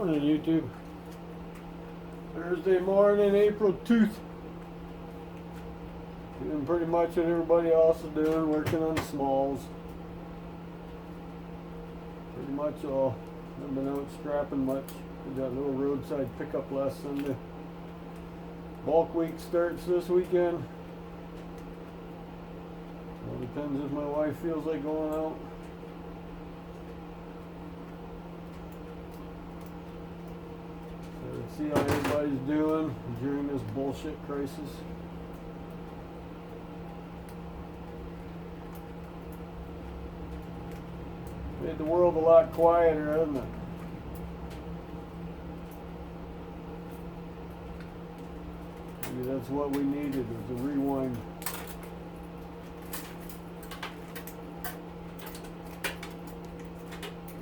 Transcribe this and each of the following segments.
Morning, YouTube. Thursday morning, April 2nd. Doing pretty much what everybody else is doing, working on smalls. Pretty much all. Haven't been out scrapping much. We got a little roadside pickup last Sunday. Bulk week starts this weekend. Well, depends if my wife feels like going out. So let's see how everybody's doing during this bullshit crisis. Made the world a lot quieter, hasn't it? Maybe that's what we needed, was a rewind.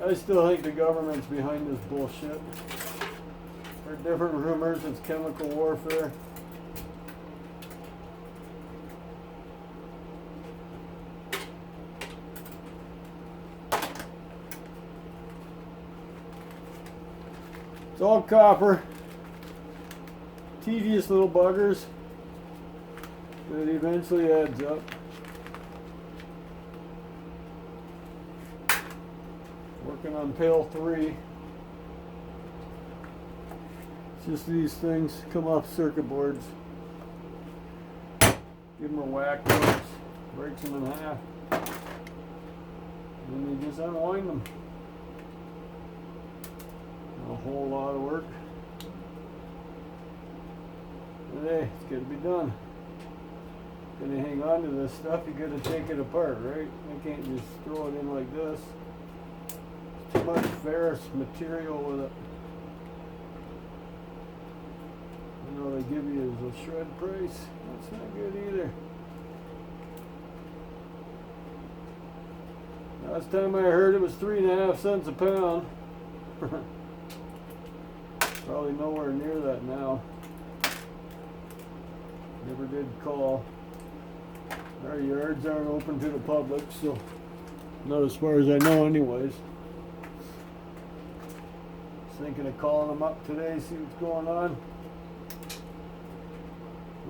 I still think the government's behind this bullshit. There are different rumors it's chemical warfare. It's all copper. Tedious little buggers. But it eventually adds up. Working on pail 3. It's just these things come off circuit boards. Give them a whack once, breaks them in half. And then you just unwind them. A whole lot of work. But hey, it's got to be done. Gonna hang on to this stuff, you gotta take it apart, right? I can't just throw it in like this. Too much ferrous material with it. You know, they give you as a shred price. That's not good either. Last time I heard it was 3.5 cents a pound. Probably nowhere near that now. Never did call. Our yards aren't open to the public, so not as far as I know anyways. Thinking of calling them up today, see what's going on.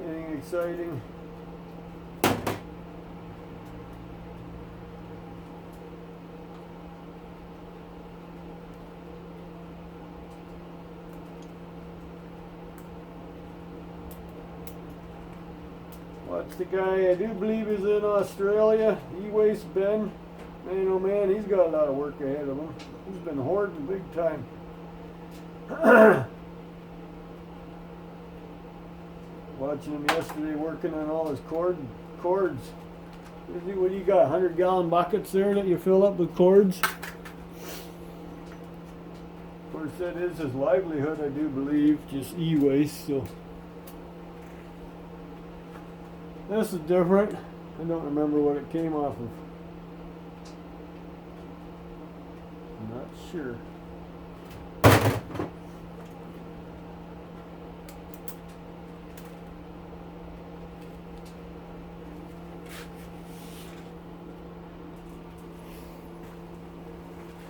Anything exciting? What's the guy I do believe is in Australia? E-Waste Ben. Man, oh man, he's got a lot of work ahead of him. He's been hoarding big time. Watching him yesterday working on all his cords. What do you got? 100-gallon buckets there that you fill up with cords? Of course, that is his livelihood, I do believe. Just e-waste, so. This is different. I don't remember what it came off of. I'm not sure.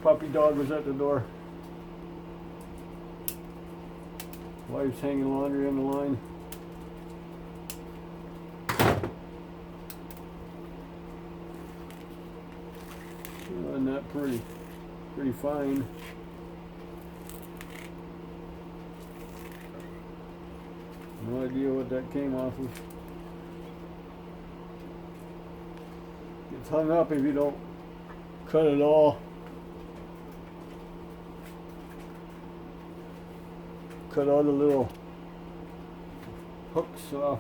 Puppy dog was at the door. Wife's hanging laundry on the line. Isn't that pretty fine? No idea what that came off of. Gets hung up if you don't cut it all. Cut all the little hooks off.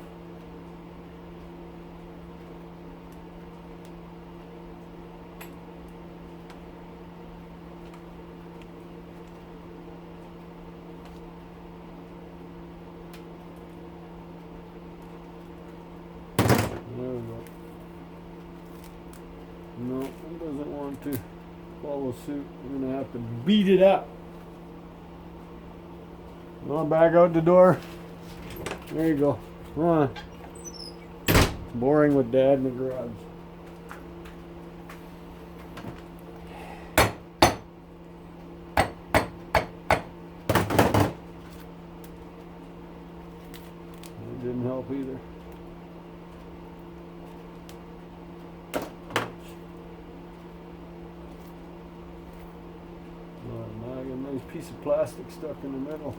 There we go. No, it doesn't want to follow suit. I'm gonna have to beat it up. Come on, back out the door. There you go. Come on. It's boring with Dad in the garage. help either. Oh, now I got a nice piece of plastic stuck in the middle.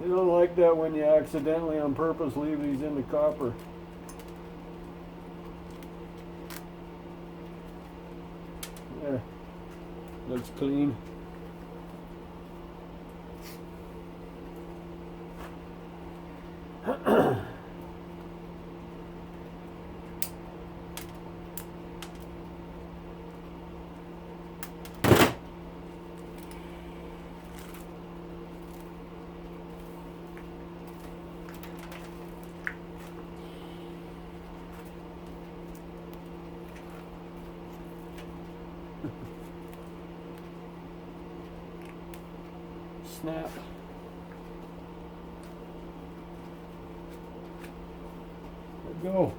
They don't like that when you accidentally on purpose leave these in the copper. There. Looks clean. Snap. Let go.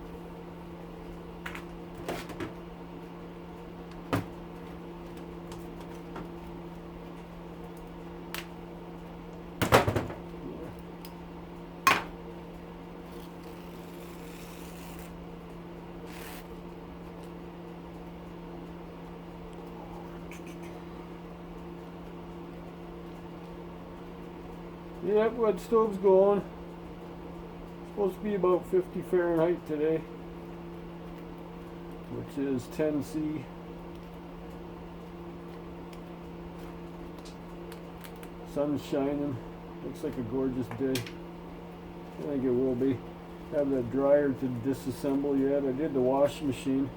Yep, wood stove's going. Supposed to be about 50 Fahrenheit today, which is 10 C. Sun's shining. Looks like a gorgeous day. I think it will be. Have that dryer to disassemble yet. I did the wash machine.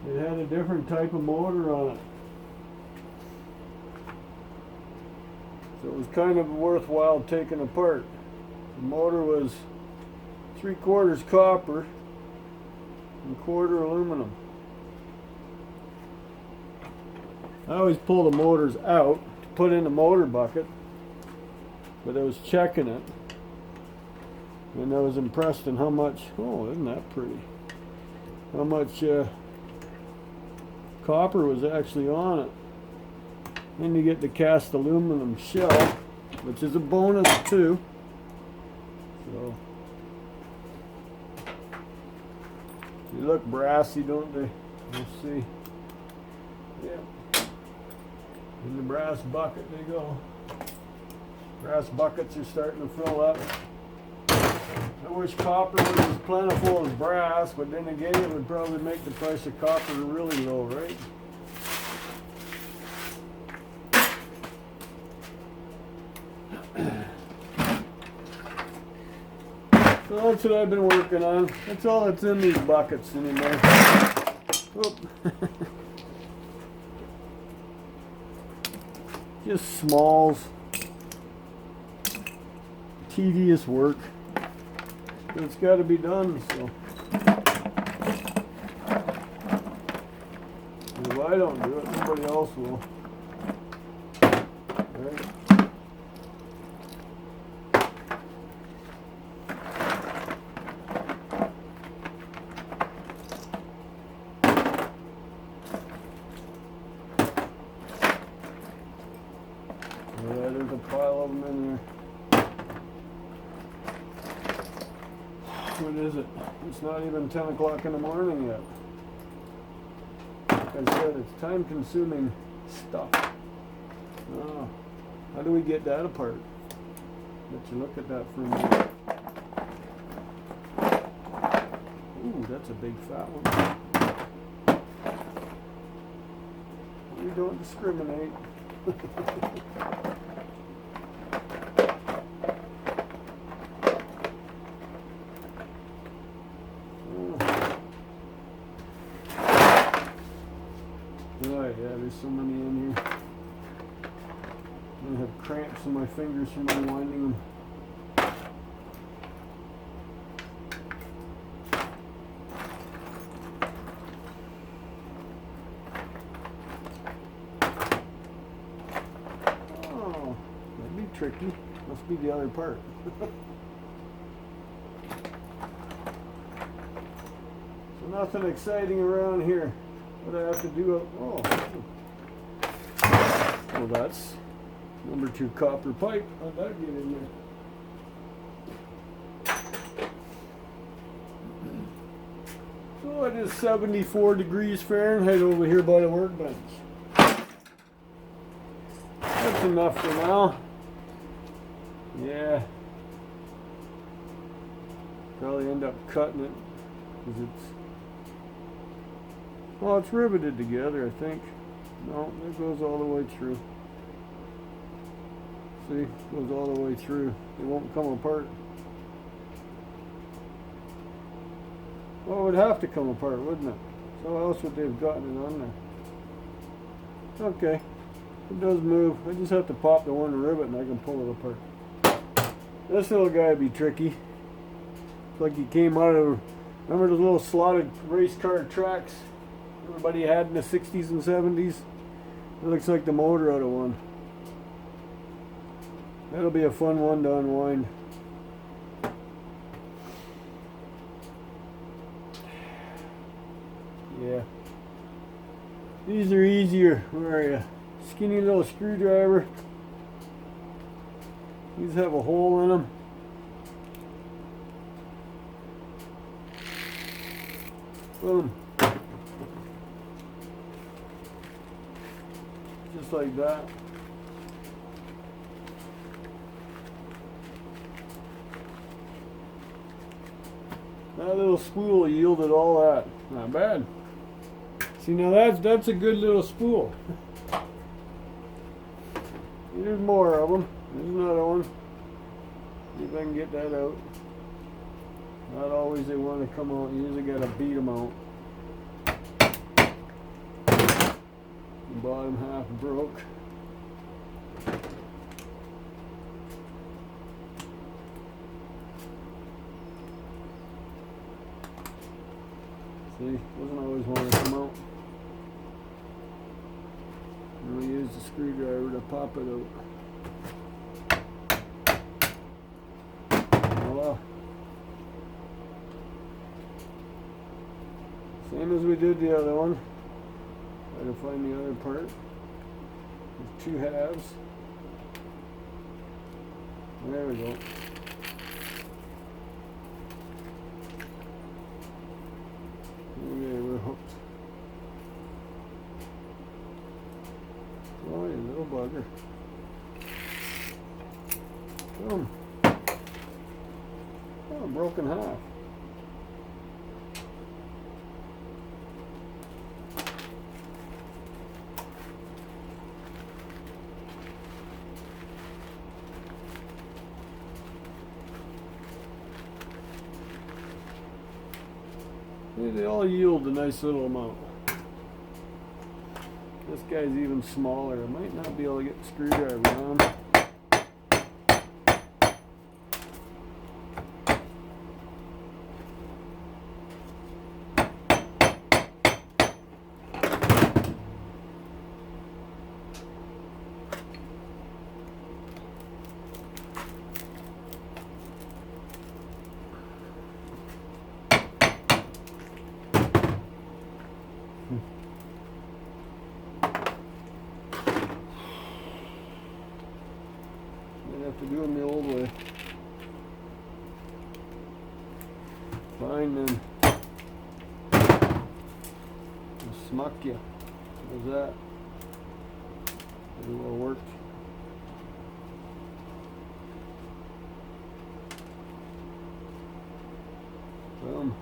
It had a different type of motor on it. So it was kind of worthwhile taking apart. The motor was 3/4 copper and 1/4 aluminum. I always pull the motors out to put in the motor bucket, but I was checking it and I was impressed in how much, oh, isn't that pretty, how much copper was actually on it. Then you get the cast aluminum shell, which is a bonus too. So they look brassy, don't they? We'll see. Yeah. In the brass bucket they go. Brass buckets are starting to fill up. I wish copper was as plentiful as brass, but then again it would probably make the price of copper really low, right? So that's what I've been working on. That's all that's in these buckets anymore. Oop. Just smalls. Tedious work. But it's got to be done, so. If I don't do it, somebody else will. Right? Yeah, there's a pile of them in there. What is it? It's not even 10 o'clock in the morning yet. Like I said, it's time-consuming stuff. Oh, how do we get that apart? Let you look at that for a minute. Ooh, that's a big fat one. We don't discriminate. Right, yeah, there's so many in here. I have cramps in my fingers from unwinding them. Oh, that'd be tricky. Must be the other part. So nothing exciting around here. What do I have to do? Oh. Well, that's number 2 copper pipe. How'd that get in there? So it is 74 degrees Fahrenheit over here by the workbench. That's enough for now. Yeah. Probably end up cutting it because it's riveted together, I think. No, it goes all the way through. See, it goes all the way through. It won't come apart. Well, it would have to come apart, wouldn't it? So how else would they have gotten it on there? Okay. It does move. I just have to pop the one rivet and I can pull it apart. This little guy would be tricky. It's like he came out of, remember those little slotted race car tracks everybody had in the 60s and 70s? It looks like the motor out of one. That'll be a fun one to unwind. Yeah. These are easier. Where are you? Skinny little screwdriver. These have a hole in them. Boom. Just like that. That little spool yielded all that. Not bad. See, now that's a good little spool. There's more of them. There's another one. See if I can get that out. Not always they want to come out. You usually got to beat them out. The bottom half broke. See, doesn't always want to come out. And we use the screwdriver to pop it out. Voila. Same as we did the other one. Try to find the other part. There's 2 halves. There we go. Okay, we're hooked. Oh, you little bugger. Boom. Oh, broken half. They all yield a nice little amount. This guy's even smaller. I might not be able to get the screwdriver on. Have to do them the old way. Fine then. I'll smuck you. How's that? Pretty well worked. Boom.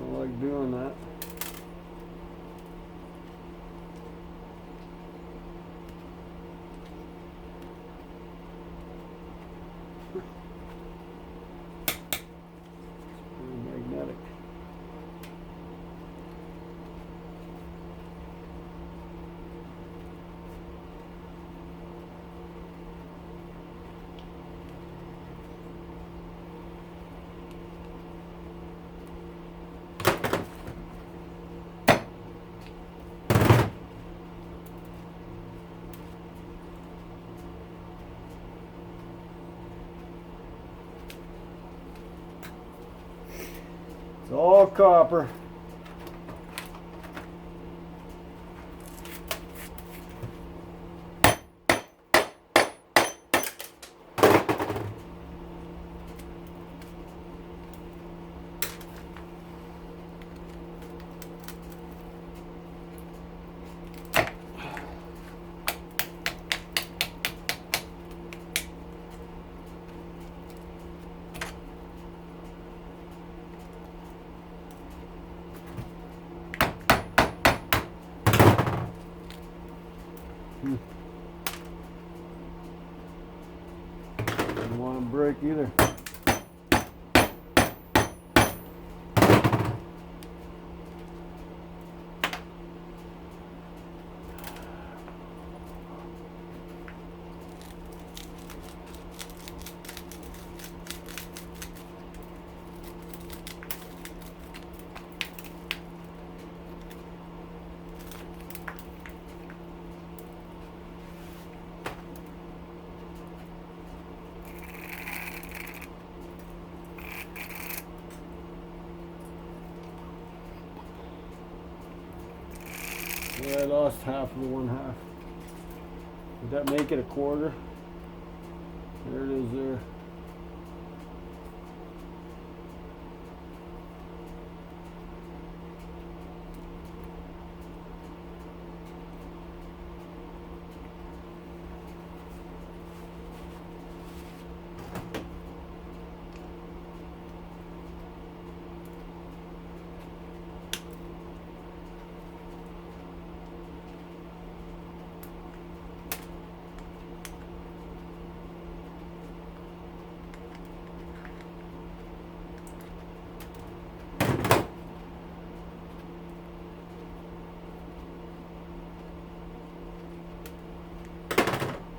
I like doing that. Very magnetic. It's all copper. Don't want to break either. Yeah, I lost half of the one half. Did that make it a quarter? There it is there.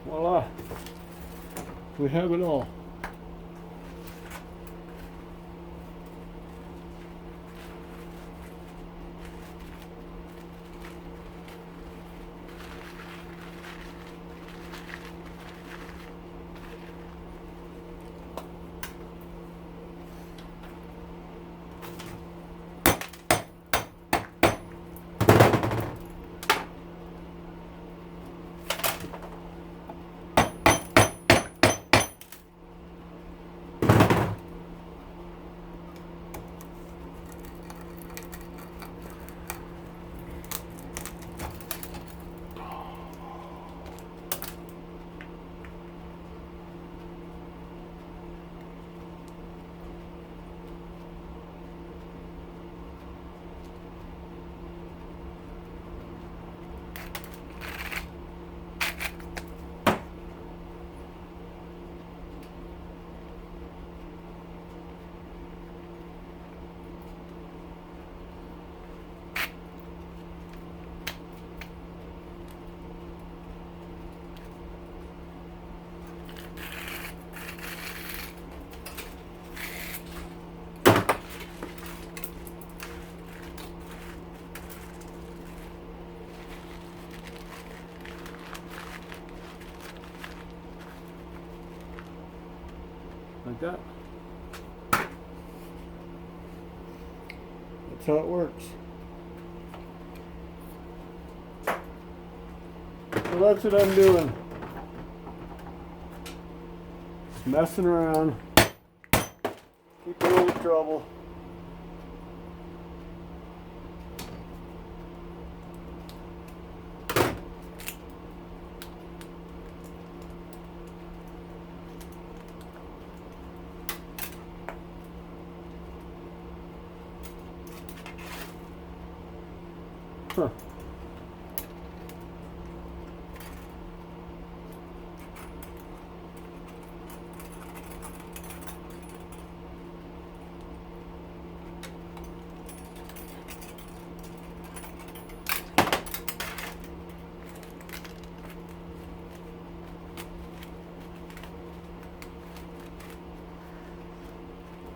Voila, we have it all. Like that. That's how it works. So that's what I'm doing. Just messing around. Keeping out of trouble. Huh.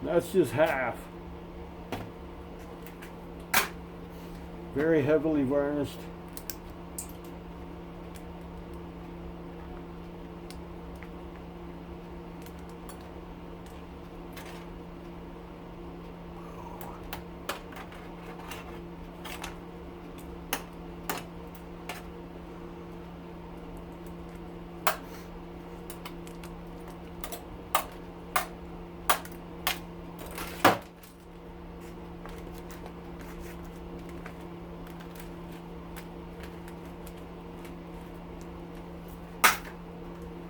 That's just half. Very heavily varnished.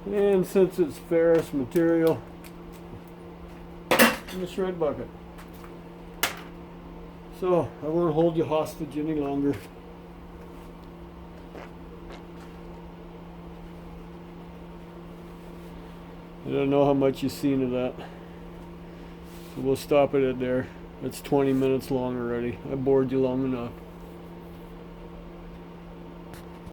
And since it's ferrous material, in the shred bucket. So I won't hold you hostage any longer. I don't know how much you've seen of that. So we'll stop it at there. It's 20 minutes long already. I bored you long enough.